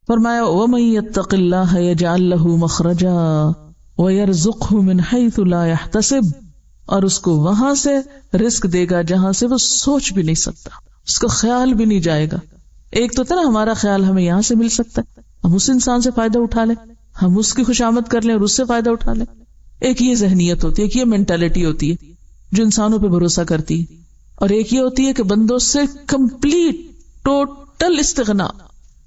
فرمایا وَمَن يَتَّقِ اللَّهَ يَجْعَل لَّهُ مَخْرَجًا وَيَرْزُقْهُ مِنْ حَيْثُ لَا يَحْتَسِبُ، اور اس کو وہاں سے رزق دے گا جہاں سے وہ سوچ بھی نہیں سکتا، اس کو خیال بھی نہیں جائے گا. ایک تو تھا نا ہمارا خیال ہمیں یہاں سے مل سکتا ہے، ہم اس انسان سے فائدہ اٹھا لیں، ہم اس کی خوشامد کر لیں اور اس سے فائدہ اٹھا لیں. ایک یہ ذہنیت ہوتی ہے، ایک یہ مینٹالٹی ہوتی ہے جو انسانوں پہ بھروسہ کرتی ہے، اور ایک یہ ہوتی ہے کہ بندوں سے کمپلیٹ ٹوٹل استغنا،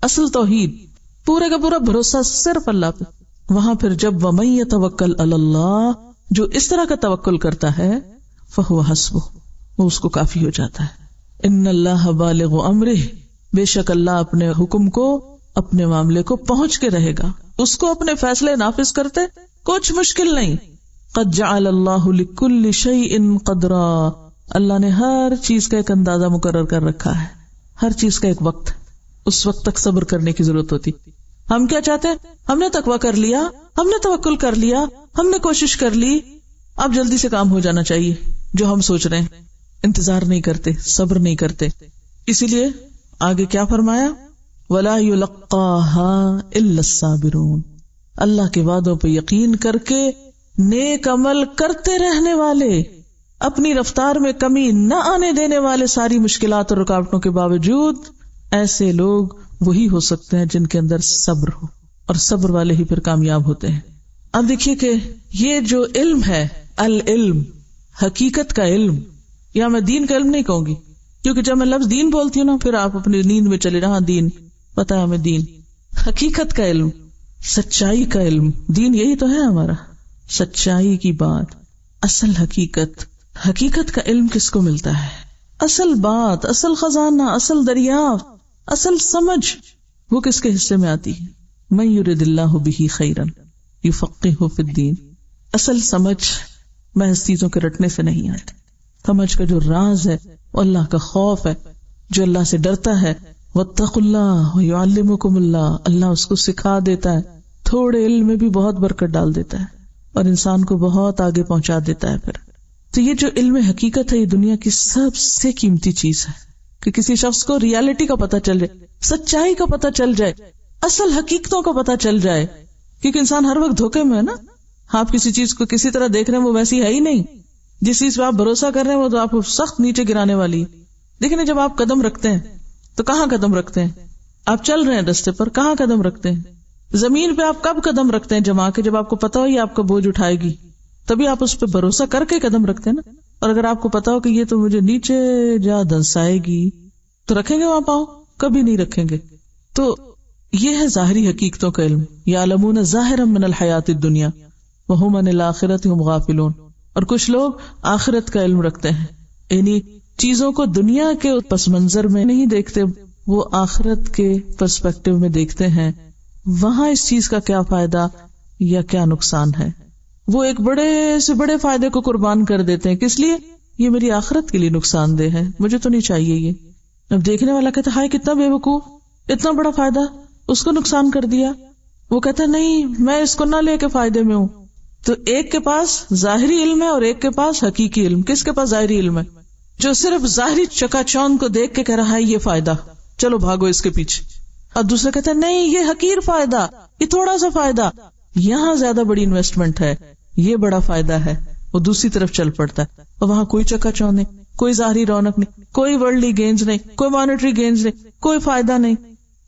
اصل توحید، پورے کا پورا بھروسہ صرف اللہ پہ. وہاں پھر جب وَمَن يَتَوَکَّلْ عَلَى اللَّهِ، جو اس طرح کا توکل کرتا ہے، فَهُوَ حَسْبُهُ، وہ اس کو کافی ہو جاتا ہے. ان اللہ بالغ امرہ، بے شک اللہ اپنے حکم کو، اپنے معاملے کو پہنچ کے رہے گا، اس کو اپنے فیصلے نافذ کرتے کچھ مشکل نہیں. قد جعل اللہ لکل شیء قدرا، اللہ نے ہر چیز کا ایک اندازہ مقرر کر رکھا ہے، ہر چیز کا ایک وقت، اس وقت تک صبر کرنے کی ضرورت ہوتی. ہم کیا چاہتے ہیں؟ ہم نے تقویٰ کر لیا، ہم نے توکل کر لیا، ہم نے کوشش کر لی، اب جلدی سے کام ہو جانا چاہیے جو ہم سوچ رہے ہیں. انتظار نہیں کرتے، صبر نہیں کرتے. اسی لیے آگے کیا فرمایا؟ وَلَا يُلَقَّاهَا إِلَّا الصَّابِرُونَ، اللہ کے وعدوں پہ یقین کر کے نیک عمل کرتے رہنے والے، اپنی رفتار میں کمی نہ آنے دینے والے، ساری مشکلات اور رکاوٹوں کے باوجود، ایسے لوگ وہی ہو سکتے ہیں جن کے اندر صبر ہو، اور صبر والے ہی پھر کامیاب ہوتے ہیں. اب دیکھیے کہ یہ جو علم ہے، العلم، حقیقت کا علم، یا میں دین کا علم نہیں کہوں گی، کیونکہ جب میں لفظ دین بولتی ہوں نا پھر آپ اپنی نیند میں چلے رہا دین، پتہ ہے ہمیں دین، حقیقت کا علم، سچائی کا علم، دین یہی تو ہے ہمارا، سچائی کی بات، اصل حقیقت. حقیقت کا علم کس کو ملتا ہے؟ اصل بات، اصل خزانہ، اصل دریافت، اصل سمجھ وہ کس کے حصے میں آتی ہے؟ من یرد اللہ بہ خیرا یفقہہ فی الدین. اصل سمجھ محض چیزوں کے رٹنے سے نہیں آتی. سمجھ کا جو راز ہے وہ اللہ کا خوف ہے، جو اللہ سے ڈرتا ہے. واتقوا اللہ ویعلمکم اللہ، اللہ اس کو سکھا دیتا ہے، تھوڑے علم میں بھی بہت برکت ڈال دیتا ہے اور انسان کو بہت آگے پہنچا دیتا ہے. پھر تو یہ جو علم حقیقت ہے یہ دنیا کی سب سے قیمتی چیز ہے، کہ کسی شخص کو ریالٹی کا پتہ چل جائے، سچائی کا پتہ چل جائے، اصل حقیقتوں کا پتہ چل جائے. کیونکہ انسان ہر وقت دھوکے میں ہے نا، آپ کسی چیز کو کسی طرح دیکھ رہے ہیں وہ ویسی ہے ہی نہیں، جس چیز پہ آپ بھروسہ کر رہے ہیں وہ تو آپ کو سخت نیچے گرانے والی ہے. دیکھیں جب آپ قدم رکھتے ہیں تو کہاں قدم رکھتے ہیں؟ آپ چل رہے ہیں راستے پر، کہاں قدم رکھتے ہیں؟ زمین پہ آپ کب قدم رکھتے ہیں جما کے؟ جب آپ کو پتا ہو یہ آپ کا بوجھ اٹھائے گی تبھی آپ اس پہ بھروسہ کر کے قدم رکھتے ہیں نا. اور اگر آپ کو پتا ہو کہ یہ تو مجھے نیچے جا دھنسائے گی تو رکھیں گے وہاں پاؤں؟ کبھی نہیں رکھیں گے. تو یہ ہے ظاہری حقیقتوں کا علم. یعلمون ظاہرا من الحیات الدنیا وہم عن الآخرۃ ہم غافلون. اور کچھ لوگ آخرت کا علم رکھتے ہیں، یعنی چیزوں کو دنیا کے پس منظر میں نہیں دیکھتے، وہ آخرت کے پرسپیکٹو میں دیکھتے ہیں، وہاں اس چیز کا کیا فائدہ یا کیا نقصان ہے. وہ ایک بڑے سے بڑے فائدے کو قربان کر دیتے ہیں. کس لیے؟ یہ میری آخرت کے لیے نقصان دہ ہے، مجھے تو نہیں چاہیے یہ. اب دیکھنے والا کہتا ہے ہائے کتنا بے وقوف، اتنا بڑا فائدہ اس کو نقصان کر دیا. وہ کہتا ہے نہیں میں اس کو نہ لے کے فائدے میں ہوں. تو ایک کے پاس ظاہری علم ہے اور ایک کے پاس حقیقی علم. کس کے پاس ظاہری علم ہے؟ جو صرف ظاہری چکا چوند کو دیکھ کے کہہ رہا ہے یہ فائدہ، چلو بھاگو اس کے پیچھے. اور دوسرا کہتا ہے نہیں یہ حقیر فائدہ، یہ تھوڑا سا فائدہ، یہاں زیادہ بڑی انویسٹمنٹ ہے، یہ بڑا فائدہ ہے. وہ دوسری طرف چل پڑتا ہے اور وہاں کوئی چکا چوند نہیں، کوئی ظاہری رونق نہیں، کوئی ورلڈلی گینز نہیں، کوئی مانیٹری گینز نہیں، کوئی فائدہ نہیں.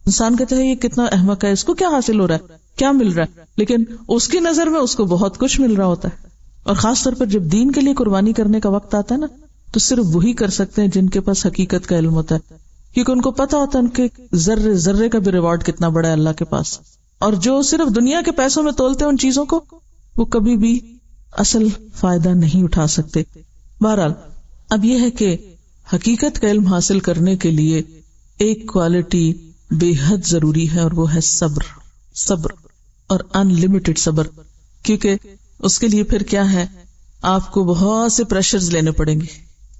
انسان کہتا ہے یہ کتنا احمق ہے، اس کو کیا حاصل ہو رہا ہے، کیا مل رہا ہے، لیکن اس کی نظر میں اس کو بہت کچھ مل رہا ہوتا ہے. اور خاص طور پر جب دین کے لیے قربانی کرنے کا وقت آتا ہے نا تو صرف وہی کر سکتے ہیں جن کے پاس حقیقت کا علم ہوتا ہے، کیونکہ ان کو پتا ہوتا ہے ان کے ذرے ذرے کا بھی ریوارڈ کتنا بڑا ہے اللہ کے پاس. اور جو صرف دنیا کے پیسوں میں تولتے ہیں ان چیزوں کو، وہ کبھی بھی اصل فائدہ نہیں اٹھا سکتے. بہرحال اب یہ ہے کہ حقیقت کا علم حاصل کرنے کے لیے ایک کوالٹی بے حد ضروری ہے اور وہ ہے صبر. صبر اور ان لمیٹڈ صبر. کیونکہ اس کے لیے پھر کیا ہے، آپ کو بہت سے پریشرز لینے پڑیں گے،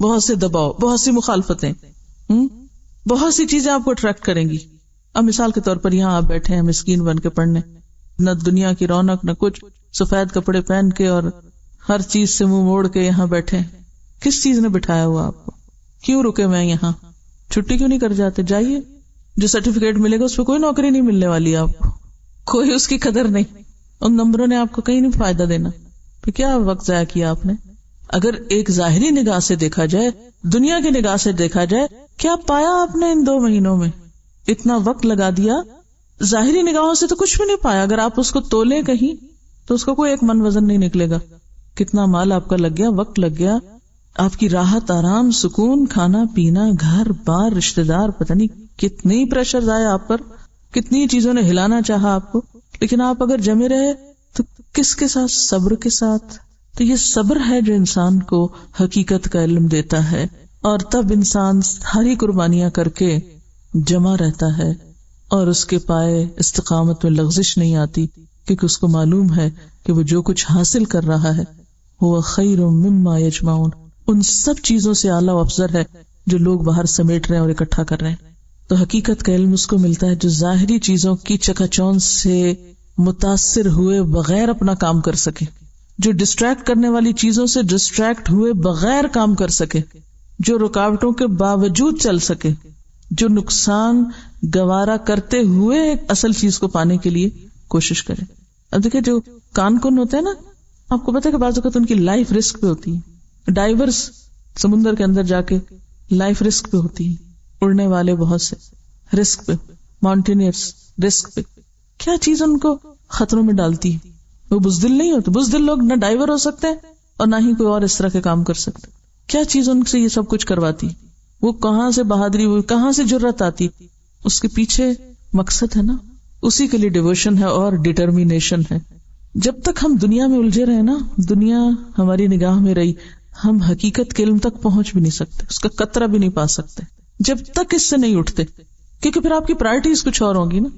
بہت سے دباؤ، بہت سی مخالفتیں، بہت سی چیزیں آپ کو اٹریکٹ کریں گی. اب مثال کے طور پر یہاں آپ بیٹھے ہیں مسکین بن کے پڑھنے، نہ دنیا کی رونق نہ کچھ، سفید کپڑے پہن کے اور ہر چیز سے منہ موڑ کے یہاں بیٹھے. کس چیز نے بٹھایا ہوا آپ کو؟ کیوں رکے میں یہاں؟ چھٹی کیوں نہیں کر جاتے؟ جائیے. جو سرٹیفکیٹ ملے گا اس پہ کوئی نوکری نہیں ملنے والی آپ کو، کوئی اس کی قدر نہیں، ان نمبروں نے آپ کو کہیں نہیں فائدہ دینا، پھر کیا وقت ضائع کیا آپ نے؟ اگر ایک ظاہری نگاہ سے دیکھا جائے، دنیا کی نگاہ سے دیکھا جائے، کیا پایا آپ نے ان 2 مہینوں میں؟ اتنا وقت لگا دیا، ظاہری نگاہوں سے تو کچھ بھی نہیں پایا. اگر آپ اس کو تولیں کہیں تو اس کا کوئی ایک من وزن نہیں نکلے گا. کتنا مال آپ کا لگ گیا، وقت لگ گیا، آپ کی راحت، آرام، سکون، کھانا پینا، گھر بار، رشتے دار، پتہ نہیں کتنی پریشر آئے آپ پر، کتنی چیزوں نے ہلانا چاہا آپ کو، لیکن آپ اگر جمے رہے تو کس کے ساتھ؟ صبر کے ساتھ. تو یہ صبر ہے جو انسان کو حقیقت کا علم دیتا ہے، اور تب انسان ساری قربانیاں کر کے جمع رہتا ہے اور اس کے پائے استقامت میں لغزش نہیں آتی، کیونکہ اس کو معلوم ہے کہ وہ جو کچھ حاصل کر رہا ہے وہ خیر مما یجمعون، ان سب چیزوں سے اعلیٰ و افضل ہے جو لوگ باہر سمیٹ رہے ہیں اور اکٹھا کر رہے ہیں. تو حقیقت کا علم اس کو ملتا ہے جو ظاہری چیزوں کی چکا چوند سے متاثر ہوئے بغیر اپنا کام کر سکے، جو ڈسٹریکٹ کرنے والی چیزوں سے ڈسٹریکٹ ہوئے بغیر کام کر سکے، جو رکاوٹوں کے باوجود چل سکے، جو نقصان گوارا کرتے ہوئے ایک اصل چیز کو پانے کے لیے کوشش کرے. اب دیکھیں جو کان کن ہوتے ہیں نا، آپ کو پتہ ہے کہ بعض اوقات ان کی لائف رسک پہ ہوتی ہے. ڈائیورس سمندر کے اندر جا کے لائف رسک پہ ہوتی ہے، اڑنے والے بہت سے رسک پہ، ماؤنٹینئرس رسک پہ. کیا چیز ان کو خطروں میں ڈالتی ہے؟ وہ بزدل نہیں ہوتے. بزدل لوگ نہ ڈائیور ہو سکتے اور نہ ہی کوئی اور اس طرح کے کام کر سکتے. کیا چیز ان سے یہ سب کچھ کرواتی؟ وہ کہاں سے بہادری، وہ کہاں سے جرأت آتی؟ اس کے پیچھے مقصد ہے نا، اسی کے لیے ڈیووشن ہے اور ڈٹرمینیشن ہے. جب تک ہم دنیا میں الجھے رہے نا، دنیا ہماری نگاہ میں رہی، ہم حقیقت کے علم تک پہنچ بھی نہیں سکتے، اس کا قطرہ بھی نہیں پا سکتے جب تک اس سے نہیں اٹھتے. کیونکہ پھر آپ کی پرائرٹیز کچھ اور ہوں گی نا.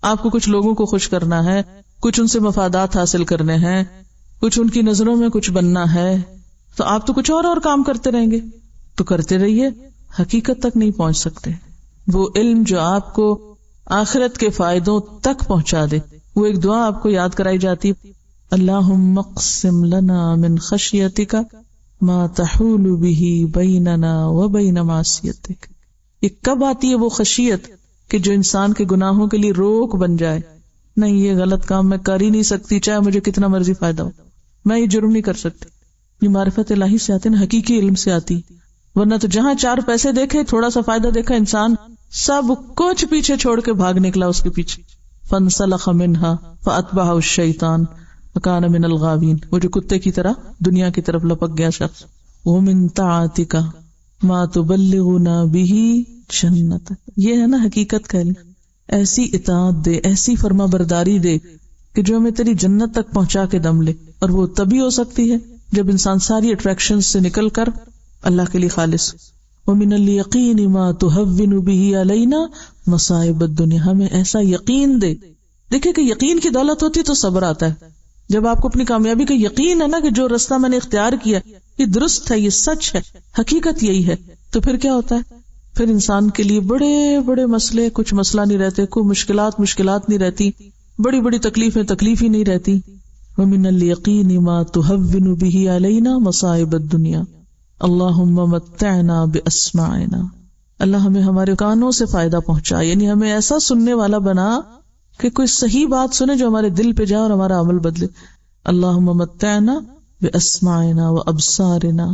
آپ کو کچھ لوگوں کو خوش کرنا ہے، کچھ ان سے مفادات حاصل کرنے ہیں، کچھ ان کی نظروں میں کچھ بننا ہے، تو آپ تو کچھ اور کام کرتے رہیں گے. تو کرتے رہیے، حقیقت تک نہیں پہنچ سکتے. وہ علم جو آپ کو آخرت کے فائدوں تک پہنچا دے. وہ ایک دعا آپ کو یاد کرائی جاتی، اللہم اقسم لنا من خشیتک ما تحول به بیننا وبین معصیتک. یہ کب آتی ہے وہ خشیت کہ جو انسان کے گناہوں کے لیے روک بن جائے؟ نہیں، یہ غلط کام میں کر ہی نہیں سکتی، چاہے مجھے کتنا مرضی فائدہ ہو، میں یہ جرم نہیں کر سکتی. یہ معرفت الہی سے آتی نا، حقیقی علم سے آتی. ورنہ تو جہاں 4 پیسے دیکھے، تھوڑا سا فائدہ دیکھا، انسان سب کچھ پیچھے چھوڑ کے بھاگ نکلا اس کے پیچھے. فانسلخ منہا فاتبعہ الشیطان فکان من الغاوین. وہ جو کتے کی طرح دنیا کی طرف لپک گیا شخص. ومن طاعتک ما تبلغنا به جنتک. یہ ہے نا حقیقت کا علم. ایسی اطاعت دے، ایسی فرما برداری دے کہ جو ہمیں تیری جنت تک پہنچا کے دم لے. اور وہ تبھی ہو سکتی ہے جب انسان ساری اٹریکشن سے نکل کر اللہ کے لیے خالص. ومن الیقین ما تهون به علینا مصائب الدنیا. ہمیں ایسا یقین دے. دیکھیں کہ یقین کی دولت ہوتی تو صبر آتا ہے. جب آپ کو اپنی کامیابی کا یقین ہے نا کہ جو رستہ میں نے اختیار کیا یہ درست ہے، یہ سچ ہے، حقیقت یہی ہے، تو پھر کیا ہوتا ہے؟ پھر انسان کے لیے بڑے بڑے مسئلے کچھ مسئلہ نہیں رہتے، کوئی مشکلات نہیں رہتی، بڑی بڑی تکلیفیں تکلیف ہی نہیں رہتی. ومن الیقین ما تهون به علینا مصائب الدنیا اللہم متعنا باسماعنا. اللہ ہمیں ہمارے کانوں سے فائدہ پہنچا، یعنی ہمیں ایسا سننے والا بنا کہ کوئی صحیح بات سنے جو ہمارے دل پہ جائے اور ہمارا عمل بدلے. اللہم متعنا باسماعنا وابصارنا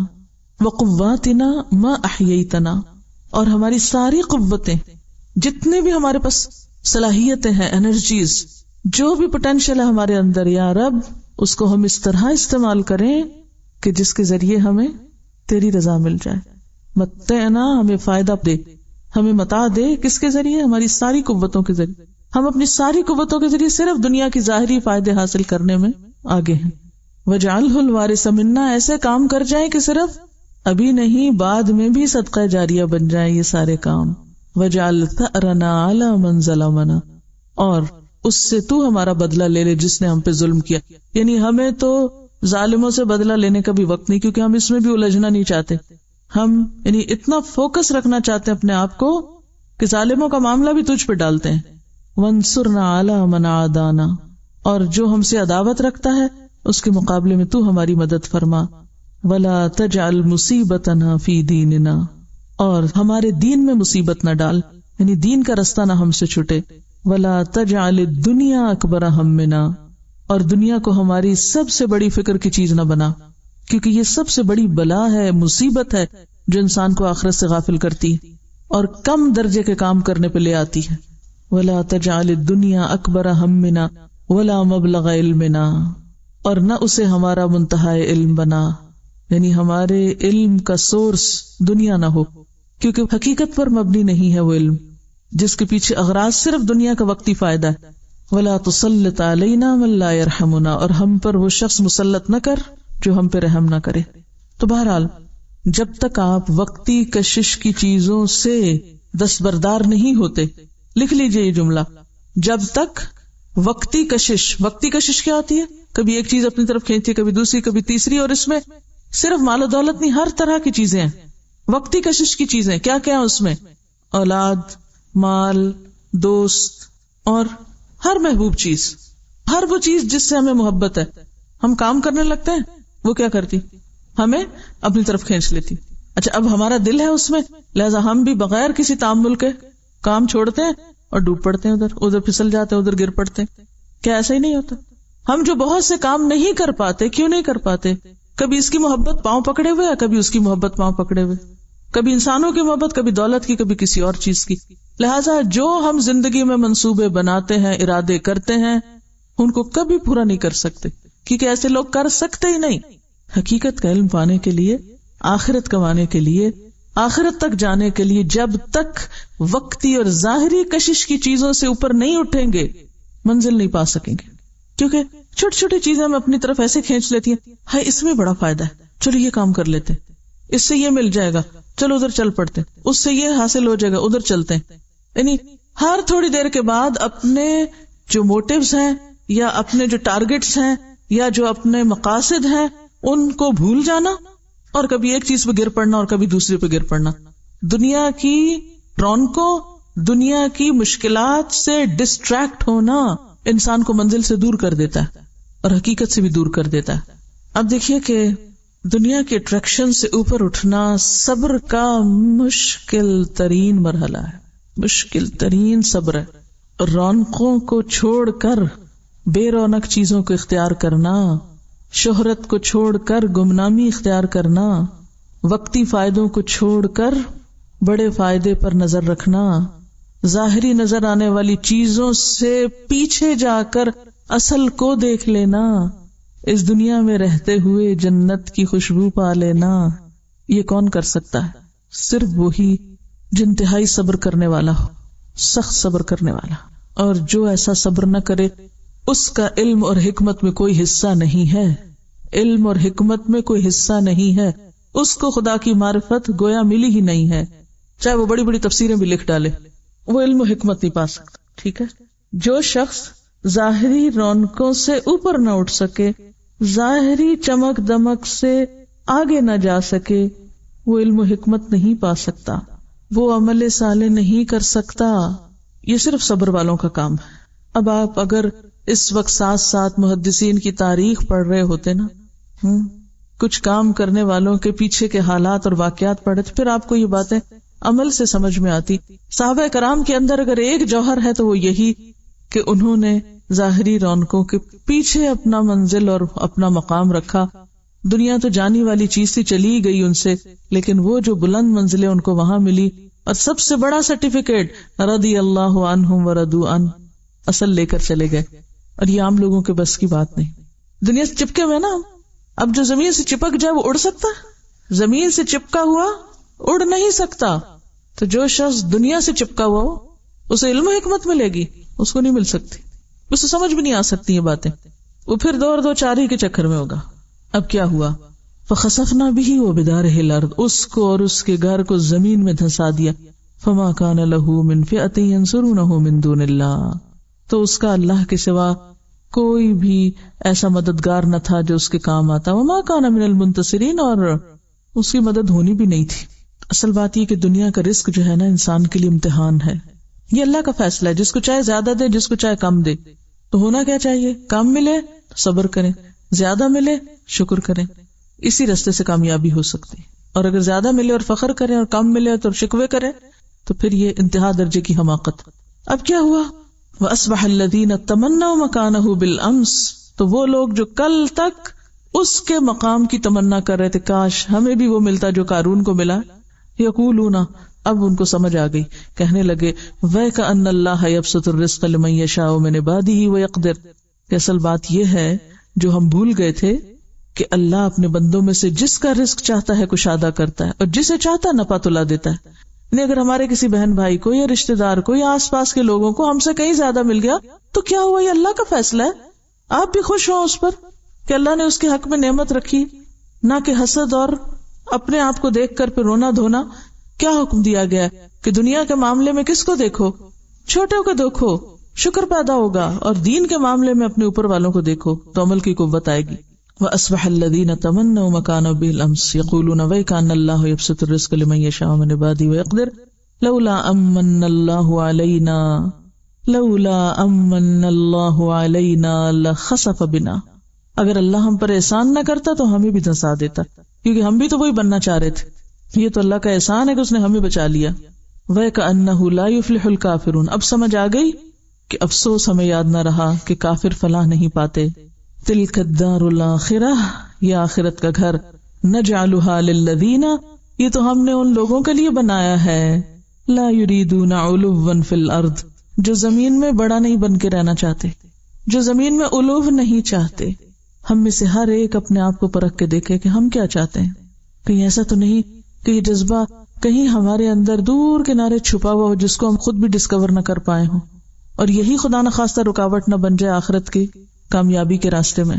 وقواتنا ما احییتنا. اور ہماری ساری قوتیں، جتنے بھی ہمارے پاس صلاحیتیں ہیں، انرجیز، جو بھی پوٹینشیل ہے ہمارے اندر، یا رب اس کو ہم اس طرح استعمال کریں کہ جس کے ذریعے ہمیں تیری رضا مل جائے. متعنا، ہمیں فائدہ دے، ہمیں متاع دے. کس کے ذریعے؟ ہماری ساری قوتوں کے ذریعے. ہم اپنی ساری قوتوں کے ذریعے صرف دنیا کی ظاہری فائدے حاصل کرنے میں آگے ہیں. وجعلہ الوارث منا، ایسے کام کر جائیں کہ صرف ابھی نہیں بعد میں بھی صدقہ جاریہ بن جائیں یہ سارے کام. وجعل ثأرنا علی من ظلمنا، اور اس سے تو ہمارا بدلہ لے لے جس نے ہم پہ ظلم کیا. یعنی ہمیں تو ظالموں سے بدلہ لینے کا بھی وقت نہیں، کیونکہ ہم اس میں بھی الجھنا نہیں چاہتے. ہم یعنی اتنا فوکس رکھنا چاہتے ہیں اپنے آپ کو کہ ظالموں کا معاملہ بھی تجھ پہ ڈالتے ہیں. وانصرنا علی من عادانا، اور جو ہم سے عداوت رکھتا ہے اس کے مقابلے میں تو ہماری مدد فرما. ولا تجعل مصیبتنا فی دیننا، اور ہمارے دین میں مصیبت نہ ڈال. یعنی دین کا رستہ نہ ہم سے چھوٹے. وَلَا تَجْعَلِ الدُّنْيَا أَكْبَرَ هَمِّنَا، اور دنیا کو ہماری سب سے بڑی فکر کی چیز نہ بنا، کیونکہ یہ سب سے بڑی بلا ہے، مصیبت ہے جو انسان کو آخرت سے غافل کرتی ہے اور کم درجے کے کام کرنے پہ لے آتی ہے. وَلَا تَجْعَلِ الدُّنْيَا أَكْبَرَ هَمِّنَا وَلَا مَبْلَغَ عِلْمِنَا، اور نہ اسے ہمارا منتہا علم بنا، یعنی ہمارے علم کا سورس دنیا نہ ہو، کیونکہ حقیقت پر مبنی نہیں ہے وہ علم جس کے پیچھے اغراض صرف دنیا کا وقتی فائدہ ہے. وَلَا تُسَلِّطْ عَلَيْنَا مَن لَا يَرْحَمُنَا، اور ہم پر وہ شخص مسلط نہ کر جو ہم پہ رحم نہ کرے. تو بہرحال جب تک آپ وقتی کشش کی چیزوں سے دستبردار نہیں ہوتے، لکھ لیجئے یہ جملہ، جب تک وقتی کشش کیا ہوتی ہے؟ کبھی ایک چیز اپنی طرف کھینچتی، کبھی دوسری، کبھی تیسری، اور اس میں صرف مال و دولت نہیں، ہر طرح کی چیزیں ہیں. وقتی کشش کی چیزیں کیا کیا ہیں اس میں؟ اولاد، مال، دوست، اور ہر محبوب چیز، ہر وہ چیز جس سے ہمیں محبت ہے. ہم کام کرنے لگتے ہیں، وہ کیا کرتی؟ ہمیں اپنی طرف کھینچ لیتی. اچھا، اب ہمارا دل ہے اس میں، لہذا ہم بھی بغیر کسی تعامل کے کام چھوڑتے ہیں اور ڈوب پڑتے ہیں، ادھر پھسل جاتے ہیں، ادھر گر پڑتے ہیں. کیا ایسا ہی نہیں ہوتا؟ ہم جو بہت سے کام نہیں کر پاتے، کیوں نہیں کر پاتے؟ کبھی اس کی محبت پاؤں پکڑے ہوئے یا کبھی اس کی محبت پاؤں پکڑے ہوئے، کبھی انسانوں کی محبت، کبھی دولت کی، کبھی کسی اور چیز کی. لہٰذا جو ہم زندگی میں منصوبے بناتے ہیں، ارادے کرتے ہیں، ان کو کبھی پورا نہیں کر سکتے، کیونکہ ایسے لوگ کر سکتے ہی نہیں. حقیقت کا علم پانے کے لیے، آخرت کمانے کے لیے، آخرت تک جانے کے لیے جب تک وقتی اور ظاہری کشش کی چیزوں سے اوپر نہیں اٹھیں گے، منزل نہیں پا سکیں گے. کیونکہ چھوٹی چھوٹی چیزیں ہم اپنی طرف ایسے کھینچ لیتی ہیں، ہاں اس میں بڑا فائدہ ہے، چلو یہ کام کر لیتے، اس سے یہ مل جائے گا، چلو ادھر چل پڑتے، اس سے یہ حاصل ہو جائے گا، ادھر چلتے ہیں. یعنی ہر تھوڑی دیر کے بعد اپنے جو موٹیوز ہیں یا اپنے جو ٹارگٹس ہیں یا جو اپنے مقاصد ہیں ان کو بھول جانا، اور کبھی ایک چیز پہ گر پڑنا اور کبھی دوسرے پہ گر پڑنا. دنیا کی رونقوں، دنیا کی مشکلات سے ڈسٹریکٹ ہونا انسان کو منزل سے دور کر دیتا ہے اور حقیقت سے بھی دور کر دیتا ہے. اب دیکھیے کہ دنیا کے اٹریکشن سے اوپر اٹھنا صبر کا مشکل ترین مرحلہ ہے، مشکل ترین صبر ہے. رونقوں کو چھوڑ کر بے رونق چیزوں کو اختیار کرنا، شہرت کو چھوڑ کر گمنامی اختیار کرنا، وقتی فائدوں کو چھوڑ کر بڑے فائدے پر نظر رکھنا، ظاہری نظر آنے والی چیزوں سے پیچھے جا کر اصل کو دیکھ لینا، اس دنیا میں رہتے ہوئے جنت کی خوشبو پا لینا، یہ کون کر سکتا ہے؟ صرف وہی جو انتہائی صبر کرنے والا ہو، سخت صبر کرنے والا. اور جو ایسا صبر نہ کرے اس کا علم اور حکمت میں کوئی حصہ نہیں ہے، علم اور حکمت میں کوئی حصہ نہیں ہے، اس کو خدا کی معرفت گویا ملی ہی نہیں ہے، چاہے وہ بڑی بڑی تفسیریں بھی لکھ ڈالے، وہ علم و حکمت نہیں پا سکتا. ٹھیک ہے، جو شخص ظاہری رونقوں سے اوپر نہ اٹھ سکے، ظاہری چمک دمک سے آگے نہ جا سکے، وہ علم و حکمت نہیں پا سکتا، وہ عمل صالح نہیں کر سکتا. یہ صرف صبر والوں کا کام ہے. اب آپ اگر اس وقت ساتھ ساتھ محدثین کی تاریخ پڑھ رہے ہوتے نا، کچھ کام کرنے والوں کے پیچھے کے حالات اور واقعات پڑھے، تو پھر آپ کو یہ باتیں عمل سے سمجھ میں آتی. صحابہ کرام کے اندر اگر ایک جوہر ہے تو وہ یہی کہ انہوں نے ظاہری رونقوں کے پیچھے اپنا منزل اور اپنا مقام رکھا. دنیا تو جانی والی چیز تھی، چلی گئی ان سے، لیکن وہ جو بلند منزلیں ان کو وہاں ملی، اور سب سے بڑا سرٹیفکیٹ رضی اللہ عنہم ورضوا عنہ، اصل لے کر چلے گئے. اور یہ عام لوگوں کے بس کی بات نہیں. دنیا سے چپکے ہوئے نا، اب جو زمین سے چپک جائے وہ اڑ سکتا؟ زمین سے چپکا ہوا اڑ نہیں سکتا. تو جو شخص دنیا سے چپکا ہوا ہو اسے علم و حکمت ملے گی، اس کو نہیں مل سکتی، اسے سمجھ بھی نہیں آ سکتی یہ باتیں، وہ پھر دو چاری کے چکر میں ہوگا. اب کیا ہوا؟ فخسفنا به وبداره الارض، اس کو اور اس کے گھر کو زمین میں دھسا دیا. فما كان له من فئة ينصرونه من دون الله، تو اس کا اللہ کے سوا کوئی بھی ایسا مددگار نہ تھا جو اس کے کام آتا. وما كان من المنتصرین، اور اس کی مدد ہونی بھی نہیں تھی. اصل بات یہ کہ دنیا کا رزق جو ہے نا انسان کے لیے امتحان ہے. یہ اللہ کا فیصلہ ہے، جس کو چاہے زیادہ دے، جس کو چاہے کم دے. تو ہونا کیا چاہیے؟ کم ملے تو صبر کریں، زیادہ ملے شکر کریں، اسی راستے سے کامیابی ہو سکتی ہے. اور اگر زیادہ ملے اور فخر کریں اور کم ملے تو شکوے کریں تو پھر یہ انتہا درجے کی حماقت. اب کیا ہوا؟ وَأَصْبَحَ الَّذِينَ تَمَنَّوْا مَكَانَهُ بِالْأَمْسِ، تو وہ لوگ جو کل تک اس کے مقام کی تمنا کر رہے تھے، کاش ہمیں بھی وہ ملتا جو قارون کو ملا. یقولون، اب ان کو سمجھ آ گئی، کہنے لگے وَيْكَأَنَّ اللَّهَ يَبْسُطُ الرِّزْقَ لِمَن يَشَاءُ مِنْ عِبَادِهِ وَيَقْدِرُ. کہ اصل بات یہ ہے جو ہم بھول گئے تھے کہ اللہ اپنے بندوں میں سے جس کا رزق چاہتا ہے کشادہ کرتا ہے اور جسے چاہتا ہے نپا تلا دیتا ہے. یعنی اگر ہمارے کسی بہن بھائی کو یا رشتہ دار کو یا آس پاس کے لوگوں کو ہم سے کہیں زیادہ مل گیا تو کیا ہوا، یہ اللہ کا فیصلہ ہے. آپ بھی خوش ہوں اس پر کہ اللہ نے اس کے حق میں نعمت رکھی، نہ کہ حسد اور اپنے آپ کو دیکھ کر پھر رونا دھونا. کیا حکم دیا گیا ہے کہ دنیا کے معاملے میں کس کو دیکھو؟ چھوٹے کو دیکھو، شکر پیدا ہوگا، اور دین کے معاملے میں اپنے اوپر والوں کو دیکھو تو عمل کی قوت آئے گی. وَأَصْبَحَ الَّذِينَ تَمَنَّوْا مَكَانَهُ بِالْأَمْسِ يَقُولُونَ وَيْكَأَنَّ اللَّهَ يَبْسُطُ الرِّزْقَ لِمَن يَشَاءُ مِنْ عِبَادِهِ وَيَقْدِرُ لَوْلَا أَمَّنَّ اللَّهُ عَلَيْنَا لَخَسَفَ بِنَا. اگر اللہ ہم پر احسان نہ کرتا تو ہمیں بھی دھنسا دیتا، کیونکہ ہم بھی تو وہی بننا چاہ رہے تھے. یہ تو اللہ کا احسان ہے کہ اس نے ہمیں بچا لیا. وَيَكَأَنَّهُ لَا يُفْلِحُ الْكَافِرُونَ. اب سمجھ آ گئی کہ افسوس ہمیں یاد نہ رہا کہ کافر فلاح نہیں پاتے. تلک الدار الآخرہ، یہ آخرت کا گھر، نجعلها للذین، یہ تو ہم نے ان لوگوں کے لیے بنایا ہے، لا یریدون علوا فی الارض، جو زمین میں بڑا نہیں بن کے رہنا چاہتے، جو زمین میں علو نہیں چاہتے. ہم میں سے ہر ایک اپنے آپ کو پرکھ کے دیکھے کہ ہم کیا چاہتے ہیں. کہیں ایسا تو نہیں کہ یہ جذبہ کہیں ہمارے اندر دور کنارے چھپا ہوا ہو جس کو ہم خود بھی ڈسکور نہ کر پائے ہوں، اور یہی خدا نخواستہ رکاوٹ نہ بن جائے آخرت کی کامیابی کے راستے میں.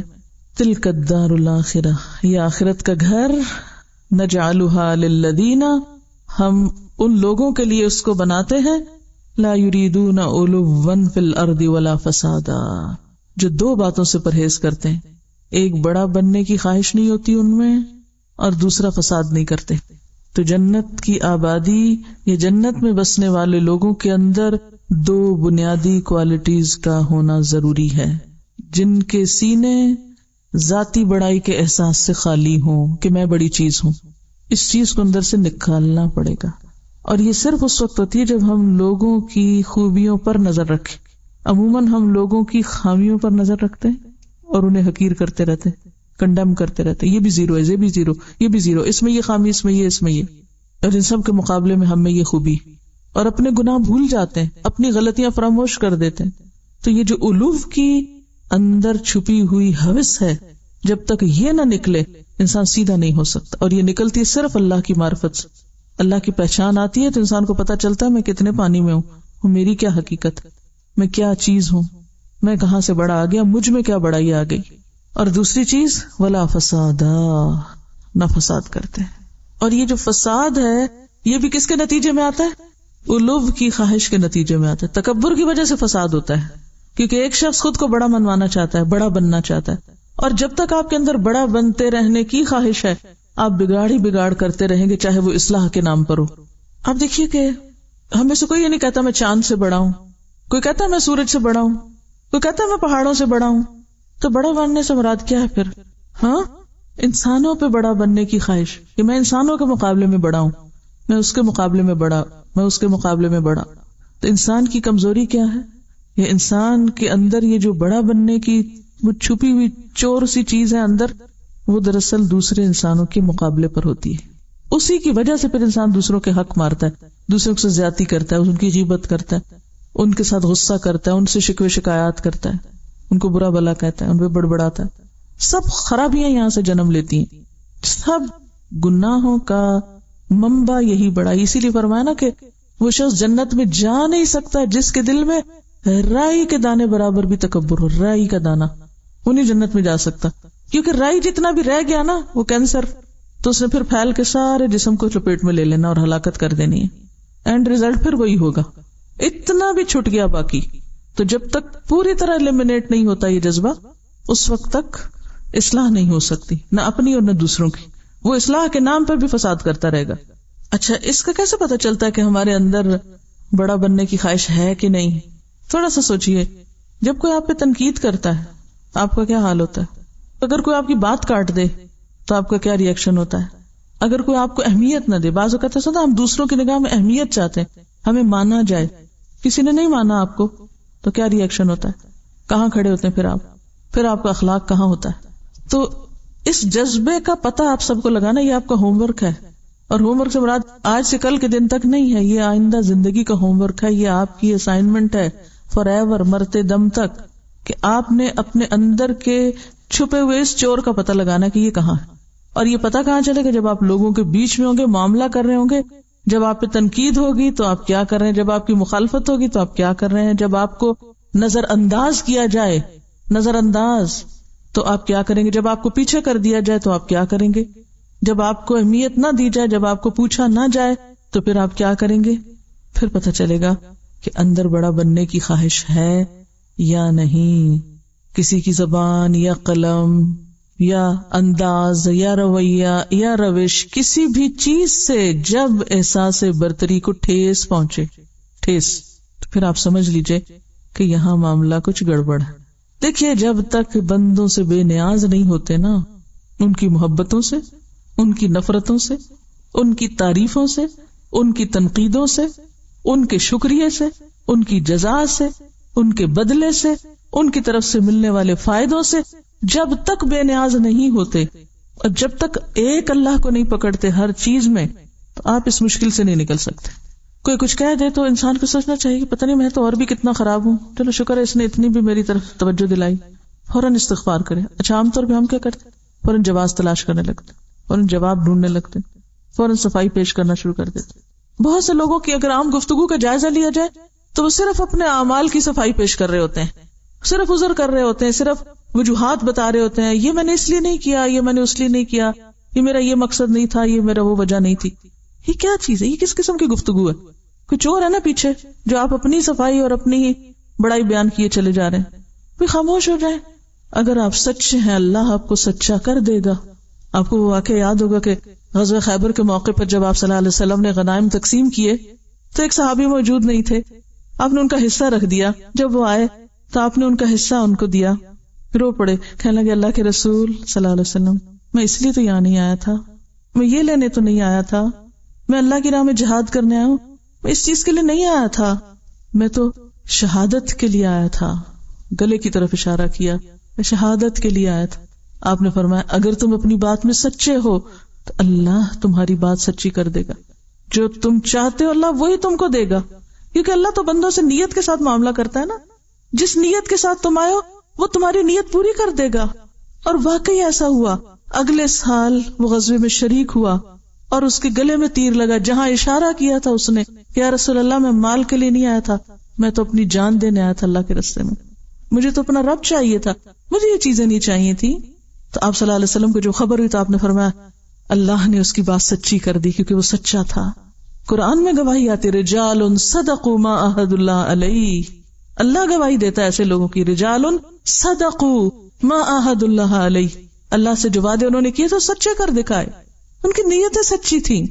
تلک الدار الآخرہ، یہ آخرت کا گھر، نجعلها للذین، ہم ان لوگوں کے لیے اس کو بناتے ہیں، لا یریدون علوا فی الارض ولا فسادا، جو دو باتوں سے پرہیز کرتے ہیں، ایک بڑا بننے کی خواہش نہیں ہوتی ان میں، اور دوسرا فساد نہیں کرتے. تو جنت کی آبادی یا جنت میں بسنے والے لوگوں کے اندر دو بنیادی کوالٹیز کا ہونا ضروری ہے، جن کے سینے ذاتی بڑائی کے احساس سے خالی ہوں کہ میں بڑی چیز ہوں. اس چیز کو اندر سے نکالنا پڑے گا، اور یہ صرف اس وقت ہوتی ہے جب ہم لوگوں کی خوبیوں پر نظر رکھیں. عموماً ہم لوگوں کی خامیوں پر نظر رکھتے ہیں اور انہیں حقیر کرتے رہتے، کنڈم کرتے رہتے، یہ بھی زیرو ہے، یہ بھی زیرو، یہ بھی زیرو، اس میں یہ خامی، اس میں یہ، اس میں یہ، اور ان سب کے مقابلے میں ہم میں یہ خوبی، اور اپنے گناہ بھول جاتے ہیں، اپنی غلطیاں فراموش کر دیتے ہیں. تو یہ جو الوف کی اندر چھپی ہوئی ہوس ہے، جب تک یہ نہ نکلے انسان سیدھا نہیں ہو سکتا. اور یہ نکلتی ہے صرف اللہ کی معرفت سے. اللہ کی پہچان آتی ہے تو انسان کو پتا چلتا ہے میں کتنے پانی میں ہوں، میری کیا حقیقت، میں کیا چیز ہوں، میں کہاں سے بڑا آ گیا، مجھ میں کیا بڑائی آ گئی. اور دوسری چیز ولا فسادا، نہ فساد کرتے. اور یہ جو فساد ہے یہ بھی کس کے نتیجے میں آتا ہے؟ علو کی خواہش کے نتیجے میں آتا ہے. تکبر کی وجہ سے فساد ہوتا ہے، کیونکہ ایک شخص خود کو بڑا منوانا چاہتا ہے، بڑا بننا چاہتا ہے، اور جب تک آپ کے اندر بڑا بنتے رہنے کی خواہش ہے آپ بگاڑ ہی بگاڑ کرتے رہیں گے، چاہے وہ اصلاح کے نام پر ہو. آپ دیکھیے کہ ہمیں سے کوئی یہ نہیں کہتا میں چاند سے بڑا ہوں، کوئی کہتا ہے میں سورج سے بڑا ہوں، کوئی کہتا ہے میں پہاڑوں سے بڑا ہوں. تو بڑا بننے سے مراد کیا ہے پھر؟ ہاں، انسانوں پہ بڑا بننے کی خواہش کہ میں انسانوں کے مقابلے میں بڑا ہوں، میں اس کے مقابلے میں بڑا، میں اس کے مقابلے میں بڑا. تو انسان کی کمزوری کیا ہے؟ یہ انسان کے اندر یہ جو بڑا بننے کی وہ چھپی ہوئی چور سی چیز ہے اندر، وہ دراصل دوسرے انسانوں کے مقابلے پر ہوتی ہے. اسی کی وجہ سے پھر انسان دوسروں کے حق مارتا ہے، دوسروں سے زیادتی کرتا ہے، ان کی غیبت کرتا ہے، ان کے ساتھ غصہ کرتا ہے، ان سے شکوے شکایات کرتا ہے، ان کو برا بھلا کہتا ہے، ان پہ بڑبڑاتا ہے. سب خرابیاں یہاں سے جنم لیتی ہیں، سب گناہوں کا منبع یہی بڑا. اسی لیے فرمایا نا کہ وہ شخص جنت میں جا نہیں سکتا جس کے دل میں رائی کے دانے برابر بھی تکبر ہو. رائی کا دانا وہ نہیں جنت میں جا سکتا، کیونکہ رائی جتنا بھی رہ گیا نا وہ کینسر، تو اس نے پھر پھیل کے سارے جسم کو لپیٹ میں لے لینا اور ہلاکت کر دینی ہے. اینڈ ریزلٹ پھر وہی ہوگا، اتنا بھی چھٹ گیا باقی. تو جب تک پوری طرح ایلیمنیٹ نہیں ہوتا یہ جذبہ، اس وقت تک اصلاح نہیں ہو سکتی، نہ اپنی اور نہ دوسروں کی. وہ اصلاح کے نام پر بھی فساد کرتا رہے گا. اچھا، اس کا کیسے پتا چلتا ہے کہ ہمارے اندر بڑا بننے کی خواہش ہے کہ نہیں؟ تھوڑا سا سوچئے، جب کوئی آپ پہ تنقید کرتا ہے آپ کا کیا حال ہوتا ہے؟ اگر کوئی آپ کی بات کاٹ دے تو آپ کا کیا ری ایکشن ہوتا ہے؟ اگر کوئی آپ کو اہمیت نہ دے، بعض اوقات ایسا ہوتا ہے ہم دوسروں کی نگاہ میں اہمیت چاہتے ہیں ہمیں مانا جائے. کسی نے نہیں مانا آپ کو تو کیا ری ایکشن ہوتا ہے؟ کہاں کھڑے ہوتے ہیں پھر آپ کا اخلاق کہاں ہوتا ہے؟ تو اس جذبے کا پتہ آپ سب کو لگانا یہ آپ کا ہوم ورک ہے. اور ہوم ورک سے مراد آج سے کل کے دن تک نہیں ہے، یہ آئندہ زندگی کا ہوم ورک ہے. یہ آپ کی اسائنمنٹ ہے فار ایور، مرتے دم تک، کہ آپ نے اپنے اندر کے چھپے ہوئے اس چور کا پتہ لگانا کہ یہ کہاں ہے. اور یہ پتہ کہاں چلے گا؟ جب آپ لوگوں کے بیچ میں ہوں گے، معاملہ کر رہے ہوں گے. جب آپ پہ تنقید ہوگی تو آپ کیا کر رہے ہیں، جب آپ کی مخالفت ہوگی تو آپ کیا کر رہے ہیں، جب آپ کو نظر انداز کیا جائے، نظر انداز، تو آپ کیا کریں گے، جب آپ کو پیچھے کر دیا جائے تو آپ کیا کریں گے، جب آپ کو اہمیت نہ دی جائے، جب آپ کو پوچھا نہ جائے تو پھر آپ کیا کریں گے. پھر پتہ چلے گا کہ اندر بڑا بننے کی خواہش ہے یا نہیں. کسی کی زبان یا قلم یا انداز یا رویہ یا روش، کسی بھی چیز سے جب احساس برتری کو ٹھیس پہنچے، تو پھر آپ سمجھ لیجئے کہ یہاں معاملہ کچھ گڑبڑ ہے. دیکھیے، جب تک بندوں سے بے نیاز نہیں ہوتے نا، ان کی محبتوں سے، ان کی نفرتوں سے، ان کی تعریفوں سے، ان کی تنقیدوں سے، ان کے شکریہ سے، ان کی جزا سے، ان کے بدلے سے، ان کی طرف سے ملنے والے فائدوں سے، جب تک بے نیاز نہیں ہوتے اور جب تک ایک اللہ کو نہیں پکڑتے ہر چیز میں، تو آپ اس مشکل سے نہیں نکل سکتے. کوئی کچھ کہہ دے تو انسان کو سوچنا چاہیے کہ پتہ نہیں میں تو اور بھی کتنا خراب ہوں، چلو شکر ہے اس نے اتنی بھی میری طرف توجہ دلائی، فوراً استغفار کرے. اچھا، عام طور پہ ہم کیا کرتے؟ فوراً جواز تلاش کرنے لگتے، فوراً جواب ڈھونڈنے لگتے، فوراً صفائی پیش کرنا شروع کر دیتے. بہت سے لوگوں کی اگر عام گفتگو کا جائزہ لیا جائے تو وہ صرف اپنے اعمال کی صفائی پیش کر رہے ہوتے ہیں، صرف عذر کر رہے ہوتے ہیں، صرف وجوہات بتا رہے ہوتے ہیں، یہ میں نے اس لیے نہیں کیا، یہ میں نے اس لیے نہیں کیا، یہ میرا یہ مقصد نہیں تھا، یہ میرا وہ وجہ نہیں تھی. یہ کیا چیز ہے؟ یہ کس قسم کی گفتگو ہے؟ کچھ اور ہے نا پیچھے جو آپ اپنی صفائی اور اپنی بڑائی بیان کیے چلے جا رہے ہیں. کوئی خاموش ہو جائے. اگر آپ سچے ہیں اللہ آپ کو سچا کر دے گا. آپ کو وہ واقعہ یاد ہوگا کہ غزوہ خیبر کے موقع پر جب آپ صلی اللہ علیہ وسلم نے غنائم تقسیم کیے تو ایک صحابی موجود نہیں تھے. آپ نے ان کا حصہ رکھ دیا. جب وہ آئے تو آپ نے ان کا حصہ ان کو دیا. رو پڑے، کہنے لگے اللہ کے رسول صلی اللہ علیہ وسلم، میں اس لیے تو یہاں نہیں آیا تھا، میں یہ لینے تو نہیں آیا تھا، میں اللہ کی راہ میں جہاد کرنے آیا ہوں، میں اس چیز کے لیے نہیں آیا تھا، میں تو شہادت کے لیے آیا تھا. گلے کی طرف اشارہ کیا، میں شہادت کے لیے آیا تھا. آپ نے فرمایا اگر تم اپنی بات میں سچے ہو تو اللہ تمہاری بات سچی کر دے گا. جو تم چاہتے ہو اللہ وہی تم کو دے گا، کیونکہ اللہ تو بندوں سے نیت کے ساتھ معاملہ کرتا ہے نا. جس نیت کے ساتھ تم آئے ہو وہ تمہاری نیت پوری کر دے گا. اور واقعی ایسا ہوا. اگلے سال وہ غزوے میں شریک ہوا اور اس کے گلے میں تیر لگا. جہاں اشارہ کیا تھا اس نے کہ یا رسول اللہ میں مال کے لیے نہیں آیا تھا، میں تو اپنی جان دینے آیا تھا اللہ کے راستے میں، مجھے تو اپنا رب چاہیے تھا، مجھے یہ چیزیں نہیں چاہیے تھی. تو آپ صلی اللہ علیہ وسلم کو جو خبر ہوئی تو آپ نے فرمایا اللہ نے اس کی بات سچی کر دی کیونکہ وہ سچا تھا. قرآن میں گواہی آتی رجال صدقوا ما عہد اللہ علیہ. اللہ گواہی دیتا ہے ایسے لوگوں کی، رجال صدقوا ما عہد اللہ علیہ. اللہ سے جو وعدے انہوں نے کیے تو سچے کر دکھائے، ان کی نیتیں سچی تھیں.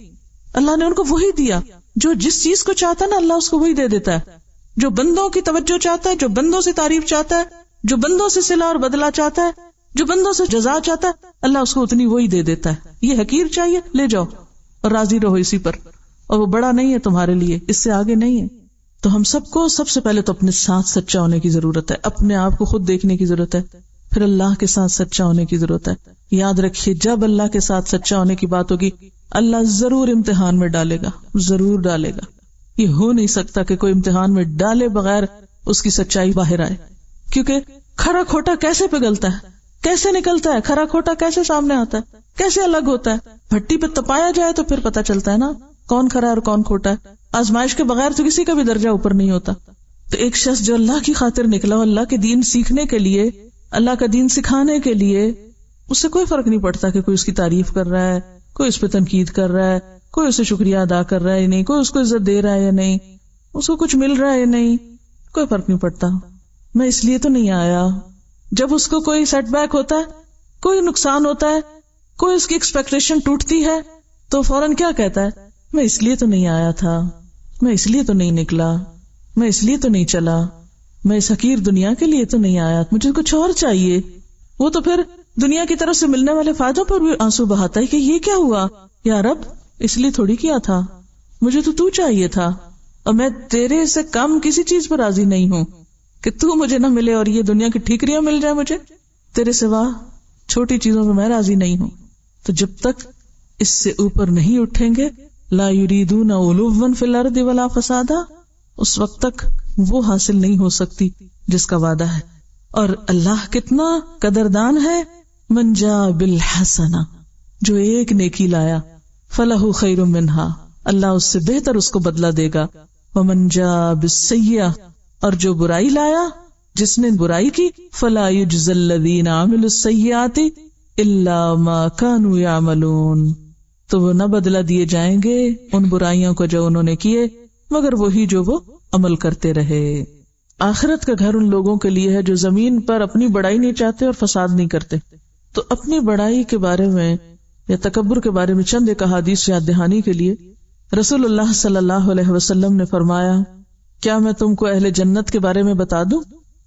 اللہ نے ان کو وہی دیا. جو جس چیز کو چاہتا ہے نا اللہ اس کو وہی دے دیتا ہے. جو بندوں کی توجہ چاہتا ہے، جو بندوں سے تعریف چاہتا ہے، جو بندوں سے صلہ اور بدلہ چاہتا ہے، جو بندوں سے جزا چاہتا ہے، اللہ اس کو اتنی وہی دے دیتا ہے. یہ حقیر چاہیے لے جاؤ اور راضی رہو اسی پر، اور وہ بڑا نہیں ہے تمہارے لیے، اس سے آگے نہیں ہے. تو ہم سب کو سب سے پہلے تو اپنے ساتھ سچا ہونے کی ضرورت ہے، اپنے آپ کو خود دیکھنے کی ضرورت ہے، پھر اللہ کے ساتھ سچا ہونے کی ضرورت ہے. یاد رکھیے جب اللہ کے ساتھ سچا ہونے کی بات ہوگی اللہ ضرور امتحان میں ڈالے گا، ضرور ڈالے گا. یہ ہو نہیں سکتا کہ کوئی امتحان میں ڈالے بغیر اس کی سچائی باہر آئے، کیونکہ کھرا کھوٹا کیسے پگھلتا ہے، کیسے نکلتا ہے، کھرا کھوٹا کیسے سامنے آتا ہے، کیسے الگ ہوتا ہے. بھٹی پہ تپایا جائے تو پھر پتا چلتا ہے نا کون کھرا اور کون کھوٹا ہے. آزمائش کے بغیر تو کسی کا بھی درجہ اوپر نہیں ہوتا. تو ایک شخص جو اللہ کی خاطر نکلا ہو، اللہ کے دین سیکھنے کے لیے، اللہ کا دین سکھانے کے لیے، اس سے کوئی فرق نہیں پڑتا کہ کوئی اس کی تعریف کر رہا ہے، کوئی اس پہ تنقید کر رہا ہے، کوئی اسے شکریہ ادا کر رہا ہے یا نہیں، کوئی اس کو عزت دے رہا ہے یا نہیں، اس کو کچھ مل رہا ہے یا نہیں، کوئی فرق نہیں پڑتا. میں اس لیے تو نہیں آیا. جب اس کو کوئی سیٹ بیک ہوتا ہے، کوئی نقصان ہوتا ہے، کوئی اس کی ایکسپیکٹیشن ٹوٹتی ہے تو فوراً کیا کہتا ہے، میں اس لیے تو نہیں آیا تھا، میں اس لیے تو نہیں نکلا، میں اس لیے تو نہیں چلا، میں اس حقیر دنیا کے لیے تو نہیں آیا، مجھے کچھ اور چاہیے. وہ تو پھر دنیا کی طرف سے ملنے والے فائدوں پر بھی آنسو بہاتا ہے کہ یہ کیا ہوا، یا رب اس لیے تھوڑی کیا تھا، مجھے تو چاہیے تھا. اور میں تیرے سے کم کسی چیز پر راضی نہیں ہوں کہ تو مجھے نہ ملے اور یہ دنیا کی ٹھیکریاں مل جائے مجھے، تیرے سوا چھوٹی چیزوں پہ میں راضی نہیں ہوں. تو جب تک اس سے اوپر نہیں اٹھیں گے، لا یریدون علوا فی الارض ولا فسادا، اس وقت تک وہ حاصل نہیں ہو سکتی جس کا وعدہ ہے. اور اللہ کتنا قدردان ہے، من جاء بالحسنہ، جو ایک نیکی لایا، فلہ خیر منہا، اللہ اس سے بہتر اس کو بدلہ دے گا. ومن جاء بالسیئہ، اور جو برائی لایا، جس نے برائی کی، فلا یجزی الذین عملوا السیئات الا ما كانوا یعملون، تو وہ نہ بدلہ دیے جائیں گے ان برائیوں کو جو انہوں نے کیے مگر وہی جو وہ عمل کرتے رہے. آخرت کا گھر ان لوگوں کے لیے ہے جو زمین پر اپنی بڑائی نہیں چاہتے اور فساد نہیں کرتے. تو اپنی بڑائی کے بارے میں یا تکبر کے بارے میں چند ایک احادیث یاد دہانی کے لیے رسول اللہ صلی اللہ علیہ وسلم نے فرمایا، کیا میں تم کو اہل جنت کے بارے میں بتا دوں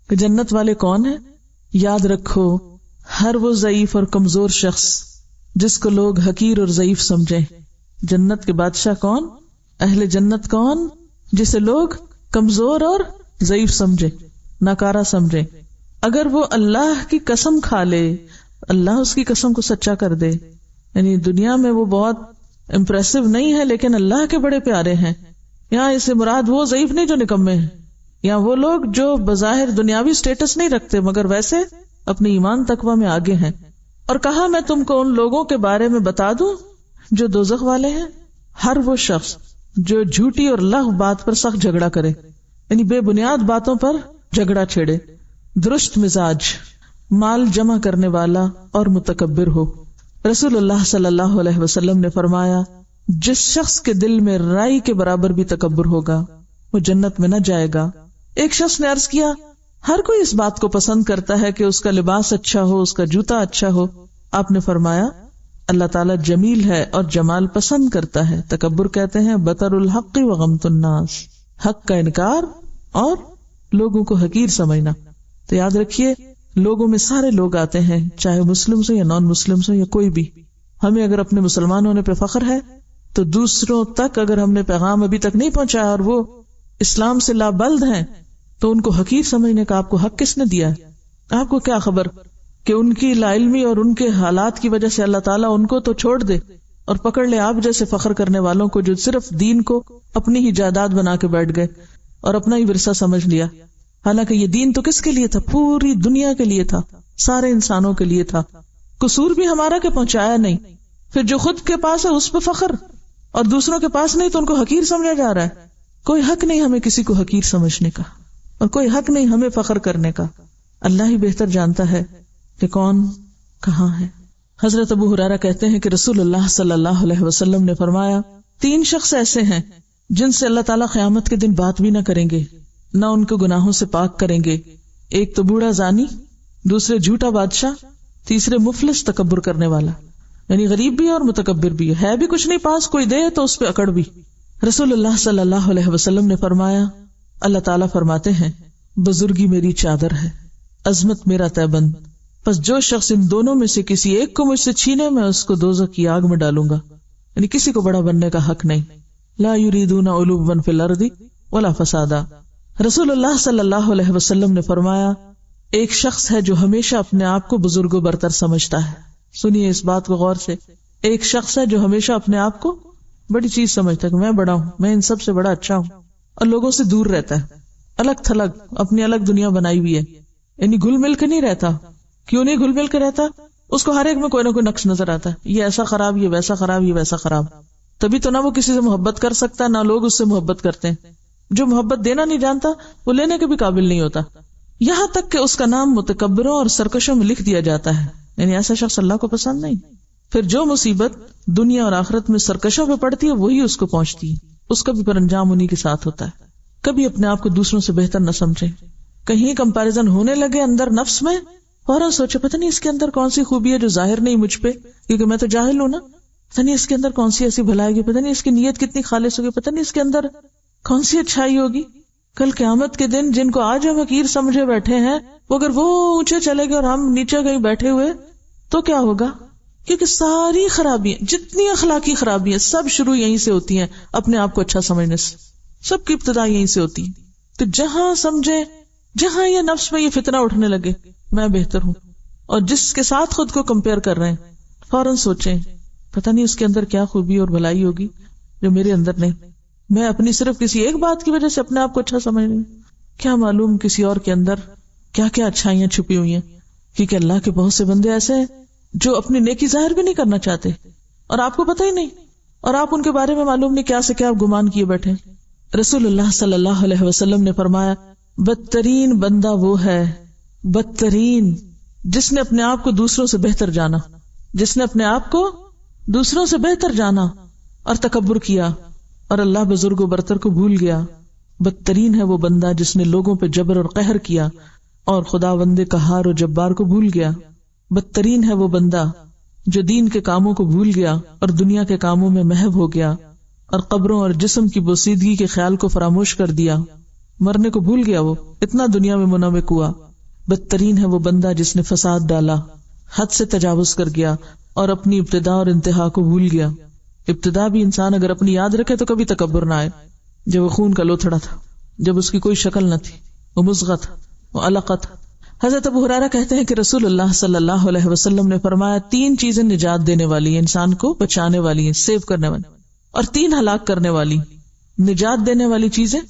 کہ جنت والے کون ہیں؟ یاد رکھو، ہر وہ ضعیف اور کمزور شخص جس کو لوگ حقیر اور ضعیف سمجھیں. جنت کے بادشاہ کون؟ اہل جنت کون؟ جسے لوگ کمزور اور ضعیف سمجھے، ناکارہ سمجھے. اگر وہ اللہ کی قسم کھا لے، اللہ اس کی قسم کو سچا کر دے، یعنی دنیا میں وہ بہت امپریسو نہیں ہے لیکن اللہ کے بڑے پیارے ہیں. یہاں اسے مراد وہ ضعیف نہیں جو نکمے ہیں، یا وہ لوگ جو بظاہر دنیاوی سٹیٹس نہیں رکھتے مگر ویسے اپنے ایمان تقوی میں آگے ہیں. اور کہا میں تم کو ان لوگوں کے بارے میں بتا دوں جو دوزخ والے ہیں، ہر وہ شخص جو جھوٹی اور لغو بات پر سخت جھگڑا کرے، یعنی بے بنیاد باتوں پر جھگڑا چھیڑے، درست مزاج، مال جمع کرنے والا اور متکبر ہو. رسول اللہ صلی اللہ علیہ وسلم نے فرمایا، جس شخص کے دل میں رائی کے برابر بھی تکبر ہوگا وہ جنت میں نہ جائے گا. ایک شخص نے عرض کیا، ہر کوئی اس بات کو پسند کرتا ہے کہ اس کا لباس اچھا ہو، اس کا جوتا اچھا ہو. آپ نے فرمایا، اللہ تعالیٰ جمیل ہے اور جمال پسند کرتا ہے. تکبر کہتے ہیں بطر الحق و غمط الناس، حق کا انکار اور لوگوں کو حقیر سمجھنا. تو یاد رکھیے، لوگوں میں سارے لوگ آتے ہیں، چاہے مسلم ہو یا نان مسلم ہو یا کوئی بھی. ہمیں اگر اپنے مسلمان ہونے پہ فخر ہے تو دوسروں تک اگر ہم نے پیغام ابھی تک نہیں پہنچایا اور وہ اسلام سے لابلد ہیں تو ان کو حقیر سمجھنے کا آپ کو حق کس نے دیا ہے؟ آپ کو کیا خبر کہ ان کی لا علمی اور ان کے حالات کی وجہ سے اللہ تعالیٰ ان کو تو چھوڑ دے اور پکڑ لے آپ جیسے فخر کرنے والوں کو جو صرف دین کو اپنی ہی جائیداد بنا کے بیٹھ گئے اور اپنا ہی ورثہ سمجھ لیا. حالانکہ یہ دین تو کس کے لیے تھا؟ پوری دنیا کے لیے تھا، سارے انسانوں کے لیے تھا. قصور بھی ہمارا کہ پہنچایا نہیں. پھر جو خود کے پاس ہے اس پہ فخر اور دوسروں کے پاس نہیں تو ان کو حقیر سمجھا جا رہا ہے. کوئی حق نہیں ہمیں کسی کو حقیر سمجھنے کا اور کوئی حق نہیں ہمیں فخر کرنے کا. اللہ ہی بہتر جانتا ہے کہ کون کہاں ہے. حضرت ابو ہریرہ کہتے ہیں کہ رسول اللہ صلی اللہ علیہ وسلم نے فرمایا، 3 شخص ایسے ہیں جن سے اللہ تعالیٰ قیامت کے دن بات بھی نہ کریں گے، نہ ان کو گناہوں سے پاک کریں گے. ایک تو بوڑھا زانی، دوسرے جھوٹا بادشاہ، تیسرے مفلس تکبر کرنے والا، یعنی غریب بھی اور متکبر بھی ہے بھی کچھ نہیں پاس، کوئی دے تو اس پہ اکڑ بھی. رسول اللہ صلی اللہ علیہ وسلم نے فرمایا، اللہ تعالیٰ فرماتے ہیں، بزرگی میری چادر ہے، عظمت میرا تہبند، پس جو شخص ان دونوں میں سے کسی ایک کو مجھ سے چھینے میں اس کو دوزخ کی آگ میں ڈالوں گا. یعنی کسی کو بڑا بننے کا حق نہیں. لا یریدون علوا فی الارض ولا فسادا. رسول اللہ صلی اللہ علیہ وسلم نے فرمایا، ایک شخص ہے جو ہمیشہ اپنے آپ کو بزرگ و برتر سمجھتا ہے. سنیے اس بات کو غور سے. ایک شخص ہے جو ہمیشہ اپنے آپ کو بڑی چیز سمجھتا ہے کہ میں بڑا ہوں، میں ان سب سے بڑا اچھا ہوں، اور لوگوں سے دور رہتا ہے، الگ تھلگ اپنی الگ دنیا بنائی ہوئی ہے. یعنی گھل مل کے نہیں رہتا. کیوں نہیں گھل مل کے رہتا؟ اس کو ہر ایک میں کوئی نہ کوئی نقص نظر آتا ہے، یہ ایسا خراب، یہ ویسا خراب، یہ ویسا خراب. تبھی تو نہ وہ کسی سے محبت کر سکتا، نہ لوگ اس سے محبت کرتے ہیں. جو محبت دینا نہیں جانتا وہ لینے کے بھی قابل نہیں ہوتا. یہاں تک کہ اس کا نام متکبروں اور سرکشوں میں لکھ دیا جاتا ہے. یعنی ایسا شخص اللہ کو پسند نہیں. پھر جو مصیبت دنیا اور آخرت میں سرکشوں پہ پڑتی ہے وہی اس کو پہنچتی ہے، اس کا بھی پر انجام انہی کے ساتھ ہوتا ہے. کبھی اپنے آپ کو دوسروں سے بہتر نہ سمجھے. کہیں کمپیریزن ہونے لگے اندر نفس میں، فوراً سوچے پتہ نہیں اس کے اندر کون سی خوبی ہے جو ظاہر نہیں مجھ پہ، کیونکہ میں تو جاہل ہوں نا. پتہ نہیں اس کے اندر کون سی ایسی بھلائی ہے، پتہ نہیں اس کی نیت کتنی خالص ہوگی، پتہ نہیں اس کے اندر کون سی اچھائی ہوگی. کل قیامت کے دن جن کو آج ہم حقیر سمجھے بیٹھے ہیں، وہ اگر وہ اونچے چلے گئے اور ہم نیچے کہیں بیٹھے ہوئے تو کیا ہوگا؟ کیونکہ ساری خرابیاں، جتنی اخلاقی خرابیاں، سب شروع یہیں سے ہوتی ہیں، اپنے آپ کو اچھا سمجھنے سے. سب کی ابتدا یہیں سے ہوتی. تو جہاں سمجھے، جہاں یہ نفس میں یہ فتنہ اٹھنے لگے میں بہتر ہوں، اور جس کے ساتھ خود کو کمپیئر کر رہے ہیں، فوراً سوچیں پتہ نہیں اس کے اندر کیا خوبی اور بھلائی ہوگی جو میرے اندر نہیں. میں اپنی صرف کسی ایک بات کی وجہ سے اپنے آپ کو اچھا سمجھ رہی ہوں، کیا معلوم کسی اور کے اندر کیا کیا اچھائیاں چھپی ہوئی ہیں. کیونکہ اللہ کے بہت سے بندے ایسے ہیں جو اپنی نیکی ظاہر بھی نہیں کرنا چاہتے اور آپ کو پتہ ہی نہیں، اور آپ ان کے بارے میں معلوم نہیں کیا سے کیا گمان کیے بیٹھے. رسول اللہ صلی اللہ علیہ وسلم نے فرمایا بدترین بندہ وہ ہے، بدترین، جس نے اپنے آپ کو دوسروں سے بہتر جانا، جس نے اپنے آپ کو دوسروں سے بہتر جانا اور تکبر کیا اور اللہ بزرگ و برتر کو بھول گیا. بدترین ہے وہ بندہ جس نے لوگوں پہ جبر اور قہر کیا اور خداوند قہار و جبار کو بھول گیا. بدترین ہے وہ بندہ جو دین کے کاموں کو بھول گیا اور دنیا کے کاموں میں محو ہو گیا اور قبروں اور جسم کی بوسیدگی کے خیال کو فراموش کر دیا. مرنے کو بھول گیا، وہ اتنا دنیا میں منغمک ہوا. بدترین ہے وہ بندہ جس نے فساد ڈالا، حد سے تجاوز کر گیا اور اپنی ابتدا اور انتہا کو بھول گیا. ابتدا بھی انسان اگر اپنی یاد رکھے تو کبھی تکبر نہ آئے. جب وہ خون کا لوتھڑا تھا، جب اس کی کوئی شکل نہ تھی، وہ مضغہ تھا، وہ علقہ تھا. حضرت ابو ہریرہ کہتے ہیں کہ رسول اللہ صلی اللہ علیہ وسلم نے فرمایا 3 چیزیں نجات دینے والی ہیں، انسان کو بچانے والی ہیں، سیو کرنے والی، اور 3 ہلاک کرنے والی. نجات دینے والی چیزیں،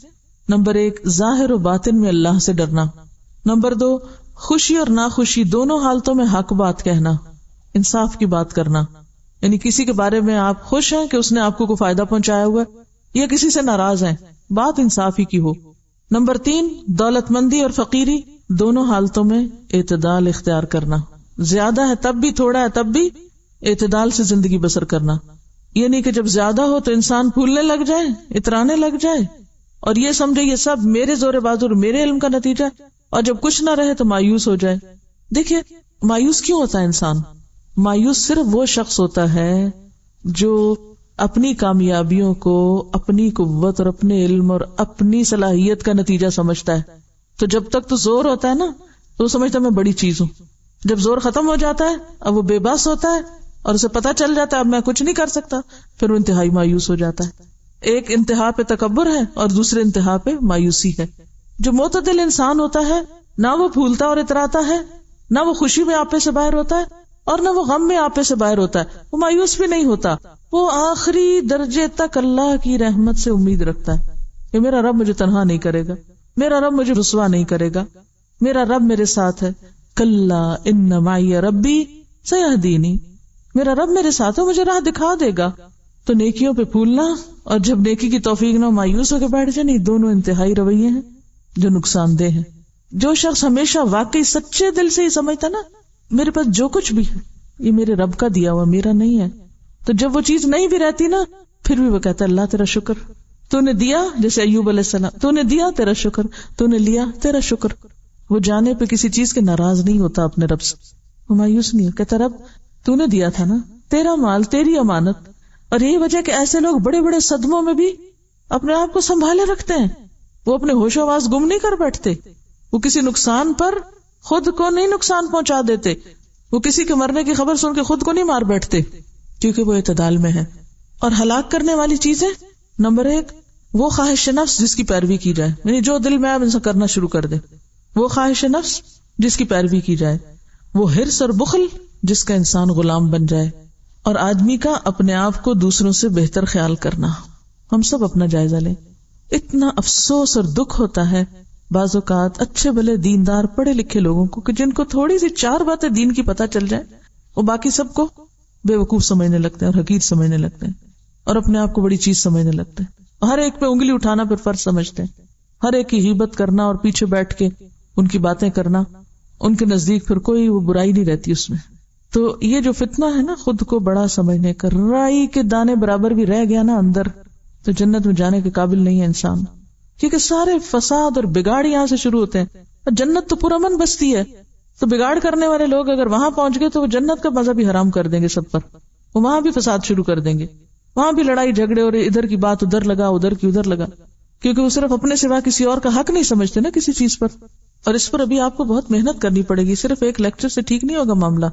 نمبر 1 ظاہر و باطن میں اللہ سے ڈرنا، نمبر 2 خوشی اور ناخوشی دونوں حالتوں میں حق بات کہنا، انصاف کی بات کرنا. یعنی کسی کے بارے میں آپ خوش ہیں کہ اس نے آپ کو کوئی فائدہ پہنچایا ہوا ہے، یا کسی سے ناراض ہیں، بات انصاف ہی کی ہو. نمبر 3 دولت مندی اور فقیری دونوں حالتوں میں اعتدال اختیار کرنا، زیادہ ہے تب بھی، تھوڑا ہے تب بھی، اعتدال سے زندگی بسر کرنا. یہ نہیں کہ جب زیادہ ہو تو انسان پھولنے لگ جائے، اترانے لگ جائے اور یہ سمجھے یہ سب میرے زور بازو اور میرے علم کا نتیجہ، اور جب کچھ نہ رہے تو مایوس ہو جائے. دیکھیے مایوس کیوں ہوتا ہے انسان؟ مایوس صرف وہ شخص ہوتا ہے جو اپنی کامیابیوں کو اپنی قوت اور اپنے علم اور اپنی صلاحیت کا نتیجہ سمجھتا ہے. تو جب تک تو زور ہوتا ہے نا تو وہ سمجھتا ہے میں بڑی چیز ہوں. جب زور ختم ہو جاتا ہے اب وہ بے بس ہوتا ہے اور اسے پتہ چل جاتا ہے اب میں کچھ نہیں کر سکتا، پھر وہ انتہائی مایوس ہو جاتا ہے. ایک انتہا پہ تکبر ہے اور دوسرے انتہا پہ مایوسی ہے. جو معتدل انسان ہوتا ہے نہ وہ پھولتا اور اتراتا ہے، نہ وہ خوشی میں آپے سے باہر ہوتا ہے اور نہ وہ غم میں آپے سے باہر ہوتا ہے. وہ مایوس بھی نہیں ہوتا، وہ آخری درجے تک اللہ کی رحمت سے امید رکھتا ہے کہ میرا رب مجھے تنہا نہیں کرے گا، میرا رب مجھے رسوا نہیں کرے گا، میرا رب میرے ساتھ ہے. کلا ان معی ربی سیہدینی، میرا رب میرے ساتھ ہے، مجھے راہ دکھا دے گا. تو نیکیوں پہ پھولنا اور جب نیکی کی توفیق نہ مایوس ہو کے بیٹھ جائے، نہیں، دونوں انتہائی رویے ہیں جو نقصان دہ ہیں. جو شخص ہمیشہ واقعی سچے دل سے ہی سمجھتا نا میرے پاس جو کچھ بھی ہے یہ میرے رب کا دیا ہوا، میرا نہیں ہے، تو جب وہ چیز نہیں بھی رہتی نا پھر بھی وہ کہتا ہے اللہ تیرا شکر، تو نے دیا. جیسے ایوب علیہ السلام، تو نے دیا تیرا شکر، تو نے لیا تیرا شکر. وہ جانے پہ کسی چیز کے ناراض نہیں ہوتا اپنے رب سے، وہ مایوس نہیں، کہتا رب تو نے دیا تھا نا، تیرا مال، تیری امانت. اور یہی وجہ کہ ایسے لوگ بڑے بڑے صدموں میں بھی اپنے آپ کو سنبھالے رکھتے ہیں. وہ اپنے ہوش و آواز گم نہیں کر بیٹھتے، وہ کسی نقصان پر خود کو نہیں نقصان پہنچا دیتے، وہ کسی کے مرنے کی خبر سن کے خود کو نہیں مار بیٹھتے، کیونکہ وہ اعتدال میں ہے. اور ہلاک کرنے والی چیزیں، نمبر 1 وہ خواہش نفس جس کی پیروی کی جائے، یعنی جو دل میں اب انسان کرنا شروع کر دے، وہ خواہش نفس جس کی پیروی کی جائے، وہ حرص اور بخل جس کا انسان غلام بن جائے، اور آدمی کا اپنے آپ کو دوسروں سے بہتر خیال کرنا. ہم سب اپنا جائزہ لیں. اتنا افسوس اور دکھ ہوتا ہے بعض اوقات اچھے بھلے دیندار پڑھے لکھے لوگوں کو کہ جن کو تھوڑی سی 4 باتیں دین کی پتہ چل جائے وہ باقی سب کو بے وقوف سمجھنے لگتے ہیں اور حقیر سمجھنے لگتے ہیں اور اپنے آپ کو بڑی چیز سمجھنے لگتے ہیں. ہر ایک پہ انگلی اٹھانا پھر فرض سمجھتے ہیں، ہر ایک کی غیبت کرنا اور پیچھے بیٹھ کے ان کی باتیں کرنا، ان کے نزدیک پھر کوئی وہ برائی نہیں رہتی اس میں. تو یہ جو فتنہ ہے نا خود کو بڑا سمجھنے کا، رائی کے دانے برابر بھی رہ گیا نا اندر تو جنت میں جانے کے قابل نہیں ہے انسان، کیونکہ سارے فساد اور بگاڑ یہاں سے شروع ہوتے ہیں. اور جنت تو پرامن بستی ہے، تو بگاڑ کرنے والے لوگ اگر وہاں پہنچ گئے تو وہ جنت کا مزہ بھی حرام کر دیں گے سب پر، وہ وہاں بھی فساد شروع کر دیں گے، وہاں بھی لڑائی جھگڑے اور ادھر کی بات ادھر لگا ادھر کی ادھر لگا، کیونکہ وہ صرف اپنے سوا کسی اور کا حق نہیں سمجھتے نا کسی چیز پر. اور اس پر ابھی آپ کو بہت محنت کرنی پڑے گی، صرف ایک لیکچر سے ٹھیک نہیں ہوگا معاملہ،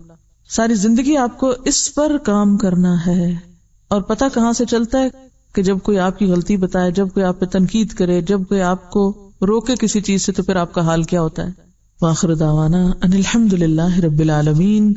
ساری زندگی آپ کو اس پر کام کرنا ہے. اور پتہ کہاں سے چلتا ہے کہ جب کوئی آپ کی غلطی بتائے، جب کوئی آپ پہ تنقید کرے، جب کوئی آپ کو روکے کسی چیز سے، تو پھر آپ کا حال کیا ہوتا ہے؟ وآخر دعوانا ان الحمد للہ رب العالمین۔